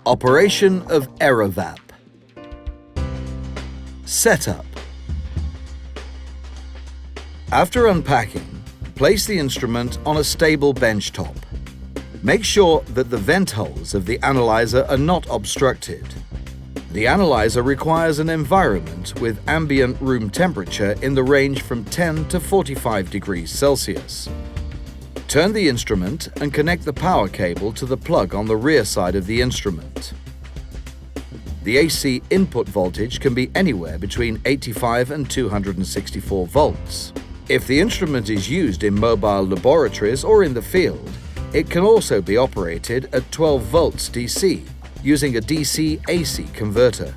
Operation of ERAVAP. Setup. After unpacking, place the instrument on a stable bench top. Make sure that the vent holes of the analyzer are not obstructed. The analyzer requires an environment with ambient room temperature in the range from 10 to 45 degrees Celsius. Turn the instrument and connect the power cable to the plug on the rear side of the instrument. The AC input voltage can be anywhere between 85 and 264 volts. If the instrument is used in mobile laboratories or in the field, it can also be operated at 12 volts DC using a DC-AC converter.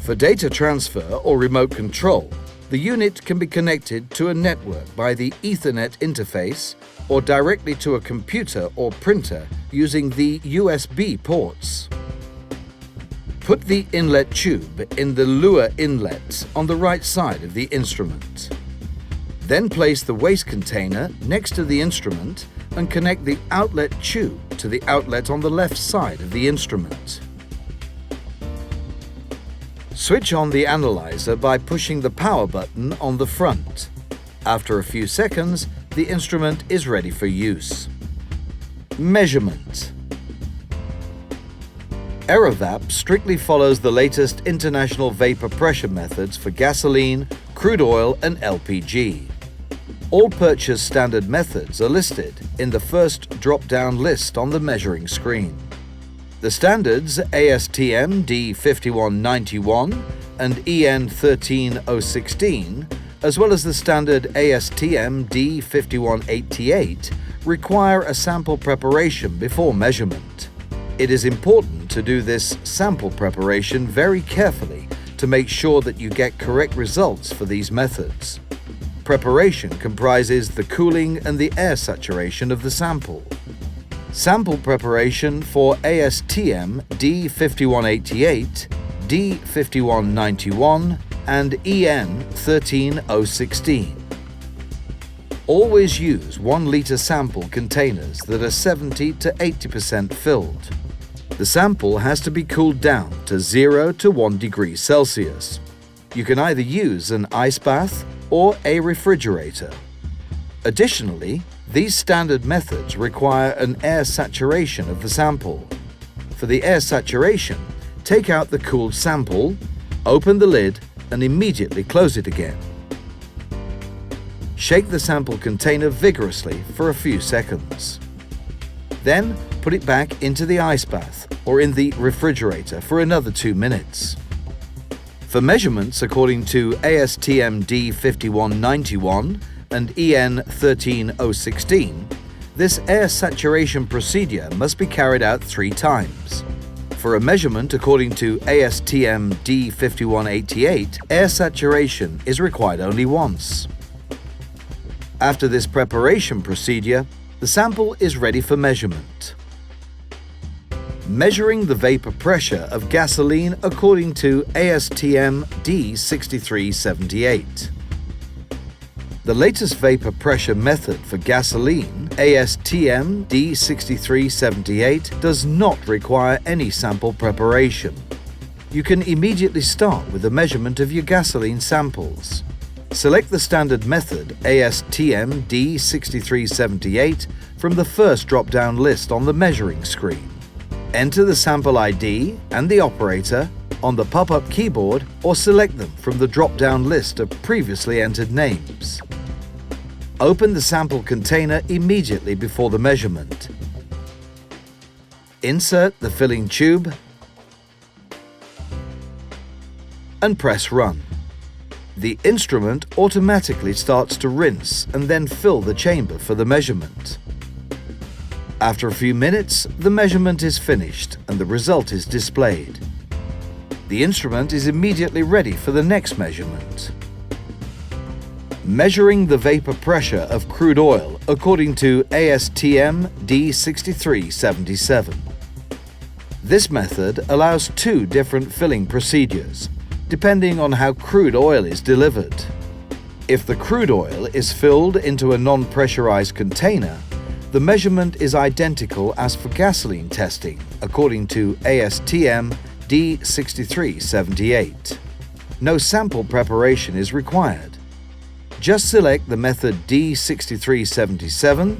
For data transfer or remote control, the unit can be connected to a network by the Ethernet interface or directly to a computer or printer using the USB ports. Put the inlet tube in the Lure inlet on the right side of the instrument. Then place the waste container next to the instrument and connect the outlet tube to the outlet on the left side of the instrument. Switch on the analyzer by pushing the power button on the front. After a few seconds, the instrument is ready for use. Measurement. ERAVAP strictly follows the latest international vapor pressure methods for gasoline, crude oil and LPG. All purchase standard methods are listed in the first drop-down list on the measuring screen. The standards ASTM D6191 and EN 13016, as well as the standard ASTM D5188, require a sample preparation before measurement. It is important to do this sample preparation very carefully to make sure that you get correct results for these methods. Preparation comprises the cooling and the air saturation of the sample. Sample preparation for ASTM D5188, D5191 and EN 13016. Always use 1 litre sample containers that are 70 to 80% filled. The sample has to be cooled down to 0 to 1 degree Celsius. You can either use an ice bath or a refrigerator. Additionally, these standard methods require an air saturation of the sample. For the air saturation, take out the cooled sample, open the lid and immediately close it again. Shake the sample container vigorously for a few seconds. Then put it back into the ice bath or in the refrigerator for another 2 minutes. For measurements according to ASTM D5191 and EN 13016, this air saturation procedure must be carried out 3 times. For a measurement according to ASTM D5188, air saturation is required only once. After this preparation procedure, the sample is ready for measurement. Measuring the vapor pressure of gasoline according to ASTM D6378. The latest vapor pressure method for gasoline, ASTM D6378, does not require any sample preparation. You can immediately start with the measurement of your gasoline samples. Select the standard method ASTM D6378 from the first drop-down list on the measuring screen. Enter the sample ID and the operator on the pop-up keyboard or select them from the drop-down list of previously entered names. Open the sample container immediately before the measurement. Insert the filling tube and press Run. The instrument automatically starts to rinse and then fill the chamber for the measurement. After a few minutes, the measurement is finished and the result is displayed. The instrument is immediately ready for the next measurement. Measuring the vapor pressure of crude oil according to ASTM D6377. This method allows 2 different filling procedures, depending on how crude oil is delivered. If the crude oil is filled into a non-pressurized container, The measurement is identical as for gasoline testing, according to ASTM D6378. No sample preparation is required. Just select the method D6377,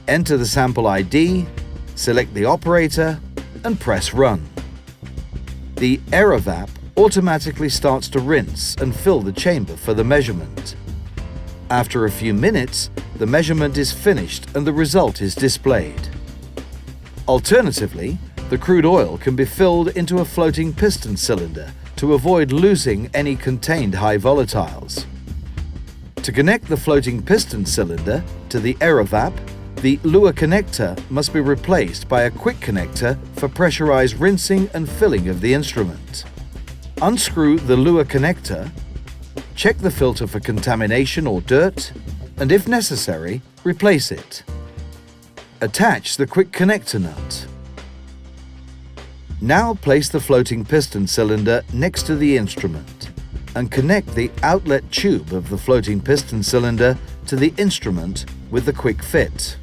enter the sample ID, select the operator, and press Run. The ERAVAP automatically starts to rinse and fill the chamber for the measurement. After a few minutes, the measurement is finished and the result is displayed. Alternatively, the crude oil can be filled into a floating piston cylinder to avoid losing any contained high volatiles. To connect the floating piston cylinder to the ERAVAP, the lure connector must be replaced by a quick connector for pressurized rinsing and filling of the instrument. Unscrew the lure connector, check the filter for contamination or dirt, and if necessary, replace it. Attach the quick connector nut. Now place the floating piston cylinder next to the instrument and connect the outlet tube of the floating piston cylinder to the instrument with the quick fit.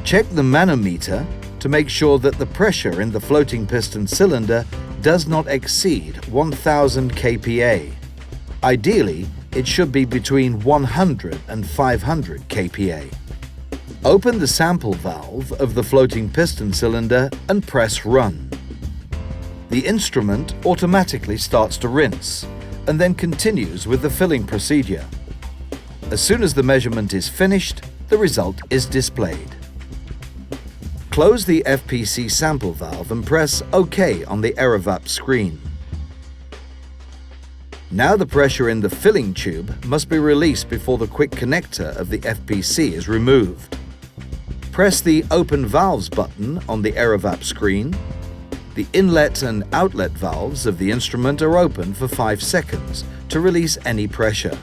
Check the manometer to make sure that the pressure in the floating piston cylinder does not exceed 1000 kPa. Ideally, it should be between 100 and 500 kPa. Open the sample valve of the floating piston cylinder and press Run. The instrument automatically starts to rinse and then continues with the filling procedure. As soon as the measurement is finished, the result is displayed. Close the FPC sample valve and press OK on the ERAVAP screen. Now the pressure in the filling tube must be released before the quick connector of the FPC is removed. Press the Open Valves button on the ERAVAP screen. The inlet and outlet valves of the instrument are open for 5 seconds to release any pressure.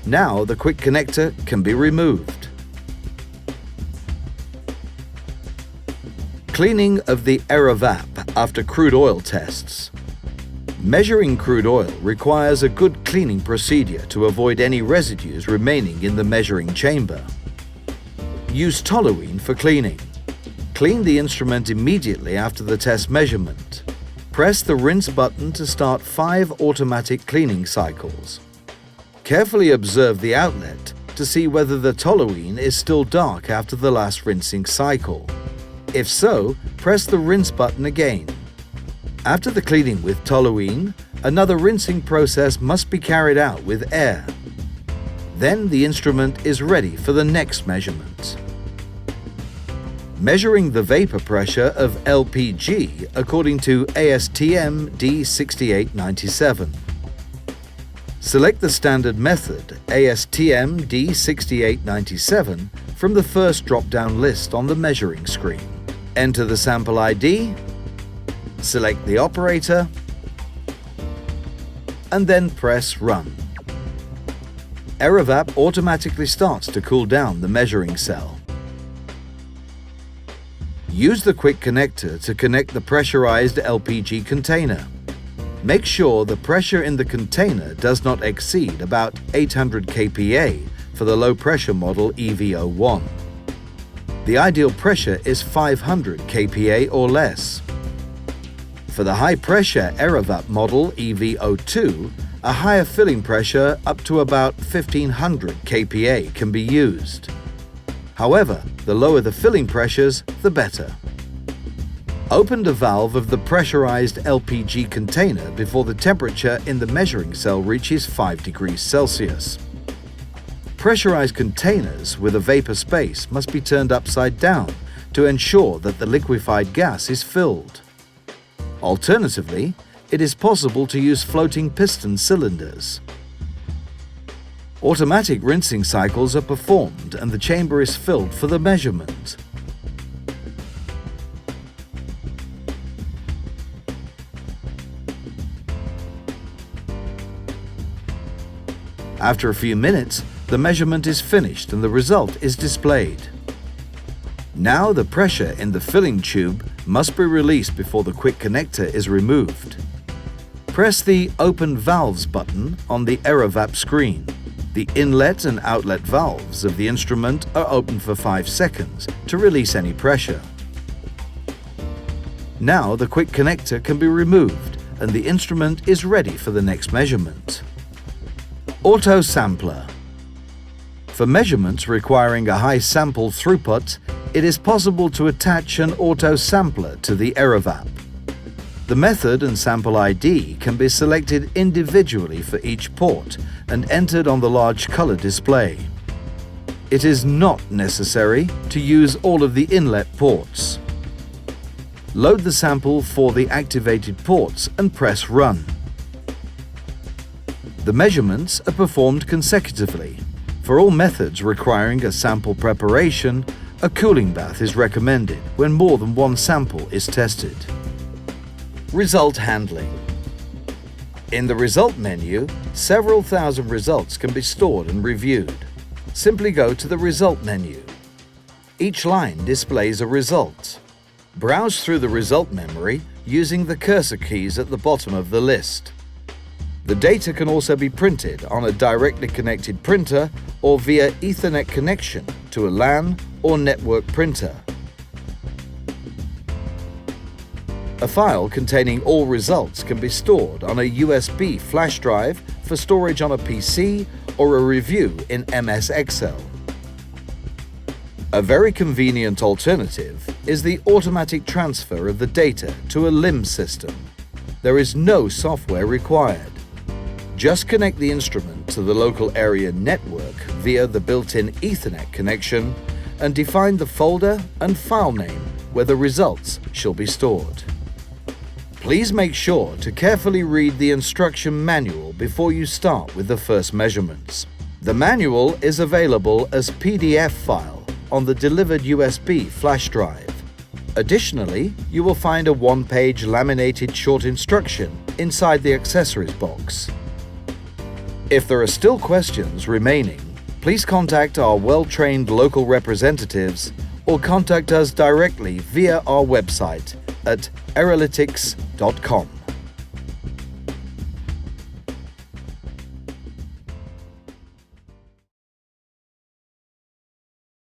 Now the quick connector can be removed. Cleaning of the ERAVAP after crude oil tests. Measuring crude oil requires a good cleaning procedure to avoid any residues remaining in the measuring chamber. Use toluene for cleaning. Clean the instrument immediately after the test measurement. Press the rinse button to start 5 automatic cleaning cycles. Carefully observe the outlet to see whether the toluene is still dark after the last rinsing cycle. If so, press the rinse button again. After the cleaning with toluene, another rinsing process must be carried out with air. Then the instrument is ready for the next measurement. Measuring the vapor pressure of LPG according to ASTM D6897. Select the standard method ASTM D6897 from the first drop-down list on the measuring screen. Enter the sample ID, select the operator, and then press Run. ERAVAP automatically starts to cool down the measuring cell. Use the quick connector to connect the pressurized LPG container. Make sure the pressure in the container does not exceed about 800 kPa for the low-pressure model EV01. The ideal pressure is 500 kPa or less. For the high-pressure ERAVAP model EV02, a higher filling pressure up to about 1500 kPa can be used. However, the lower the filling pressures, the better. Open the valve of the pressurized LPG container before the temperature in the measuring cell reaches 5 degrees Celsius. Pressurized containers with a vapor space must be turned upside down to ensure that the liquefied gas is filled. Alternatively, it is possible to use floating piston cylinders. Automatic rinsing cycles are performed and the chamber is filled for the measurement. After a few minutes, the measurement is finished and the result is displayed. Now the pressure in the filling tube must be released before the quick connector is removed. Press the Open Valves button on the ERAVAP screen. The inlet and outlet valves of the instrument are open for 5 seconds to release any pressure. Now the quick connector can be removed and the instrument is ready for the next measurement. Autosampler. For measurements requiring a high sample throughput, it is possible to attach an autosampler to the ERAVAP. The method and sample ID can be selected individually for each port and entered on the large color display. It is not necessary to use all of the inlet ports. Load the sample for the activated ports and press Run. The measurements are performed consecutively. For all methods requiring a sample preparation, a cooling bath is recommended when more than one sample is tested. Result handling. In the result menu, several thousand results can be stored and reviewed. Simply go to the result menu. Each line displays a result. Browse through the result memory using the cursor keys at the bottom of the list. The data can also be printed on a directly connected printer or via Ethernet connection to a LAN or network printer. A file containing all results can be stored on a USB flash drive for storage on a PC or a review in MS Excel. A very convenient alternative is the automatic transfer of the data to a LIM system. There is no software required. Just connect the instrument to the local area network via the built-in Ethernet connection and define the folder and file name where the results shall be stored. Please make sure to carefully read the instruction manual before you start with the first measurements. The manual is available as PDF file on the delivered USB flash drive. Additionally, you will find a one-page laminated short instruction inside the accessories box. If there are still questions remaining, please contact our well-trained local representatives or contact us directly via our website at ERALYTICS.com.